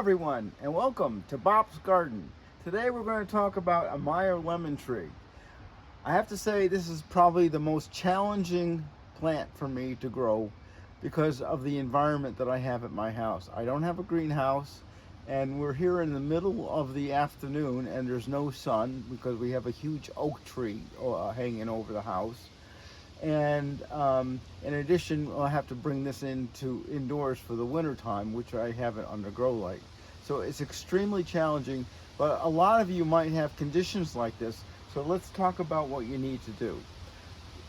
everyone, and welcome to Bob's Garden. Today we're going to talk about a Meyer lemon tree. I have to say this is probably the most challenging plant for me to grow because of the environment that I have at my house. I don't have a greenhouse, and we're here in the middle of the afternoon and there's no sun because we have a huge oak tree hanging over the house. And in addition, I'll have to bring this into indoors for the winter time, which I have it under grow light. So it's extremely challenging, but a lot of you might have conditions like this. So let's talk about what you need to do.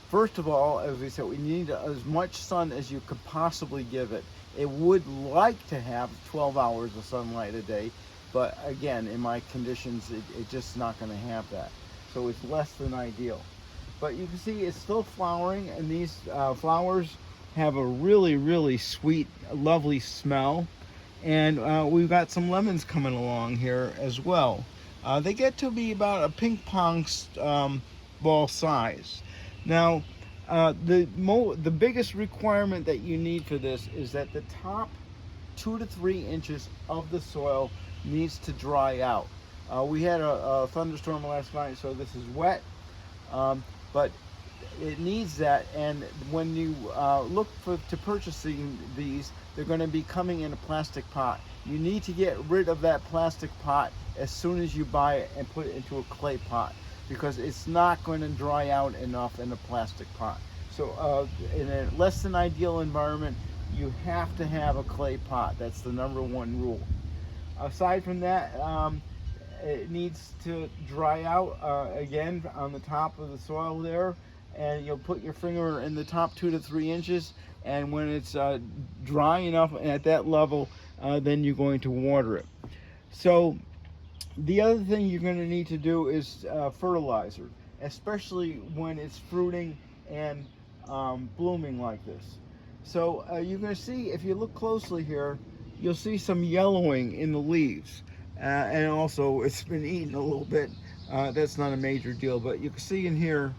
First of all, as we said, we need as much sun as you could possibly give it. It would like to have 12 hours of sunlight a day, but again, in my conditions, it's just not going to have that. So it's less than ideal. But you can see it's still flowering, and these flowers have a really sweet, lovely smell. And we've got some lemons coming along here as well. They get to be about a ping pong ball size. Now, the biggest requirement that you need for this is that the top 2 to 3 inches of the soil needs to dry out. We had a thunderstorm last night, so this is wet. But it needs that, and when you look to purchasing these, they're going to be coming in a plastic pot. You need to get rid of that plastic pot as soon as you buy it and put it into a clay pot, because it's not going to dry out enough in a plastic pot. So in a less than ideal environment, you have to have a clay pot. That's the #1 rule. Aside from that, it needs to dry out again on the top of the soil there, and you'll put your finger in the top 2 to 3 inches, and when it's dry enough at that level, then you're going to water it. So the other thing you're going to need to do is fertilizer, especially when it's fruiting and blooming like this. So you're going to see, if you look closely here, you'll see some yellowing in the leaves. And also it's been eaten a little bit. That's not a major deal, but you can see in here,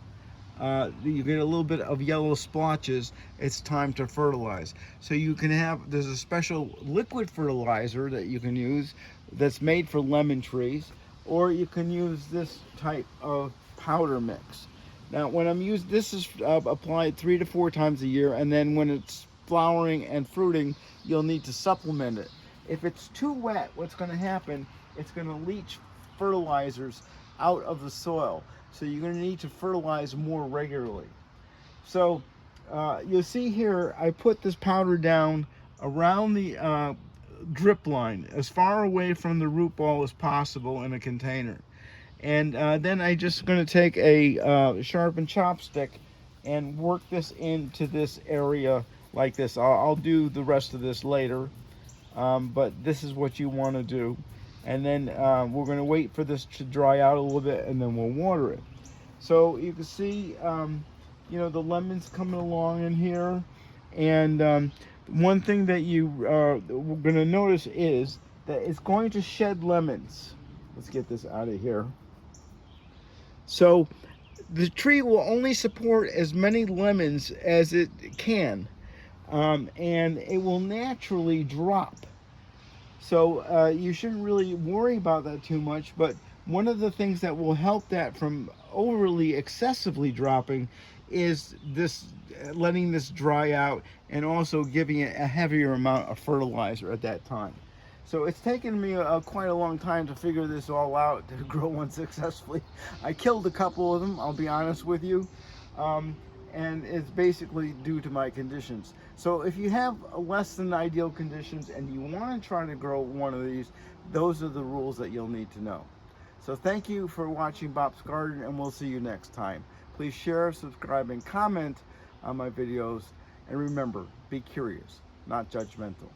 you get a little bit of yellow splotches. It's time to fertilize. So you can there's a special liquid fertilizer that you can use that's made for lemon trees, or you can use this type of powder mix. Now when this is applied 3 to 4 times a year, and then when it's flowering and fruiting, you'll need to supplement it. If it's too wet, what's going to happen, it's going to leach fertilizers out of the soil. So you're going to need to fertilize more regularly. So you'll see here, I put this powder down around the drip line, as far away from the root ball as possible in a container. And then I just going to take a sharpened chopstick and work this into this area like this. I'll do the rest of this later. But this is what you want to do. And then we're going to wait for this to dry out a little bit, and then we'll water it. So you can see, the lemons coming along in here. And one thing that we're going to notice is that it's going to shed lemons. Let's get this out of here. So the tree will only support as many lemons as it can. And it will naturally drop. So you shouldn't really worry about that too much, but one of the things that will help that from overly excessively dropping is this letting this dry out, and also giving it a heavier amount of fertilizer at that time. So it's taken me quite a long time to figure this all out, to grow one successfully. I killed a couple of them, I'll be honest with you. And it's basically due to my conditions. So if you have less than ideal conditions and you want to try to grow one of these, those are the rules that you'll need to know. So thank you for watching Bob's Garden, and we'll see you next time. Please share, subscribe, and comment on my videos. And remember, be curious, not judgmental.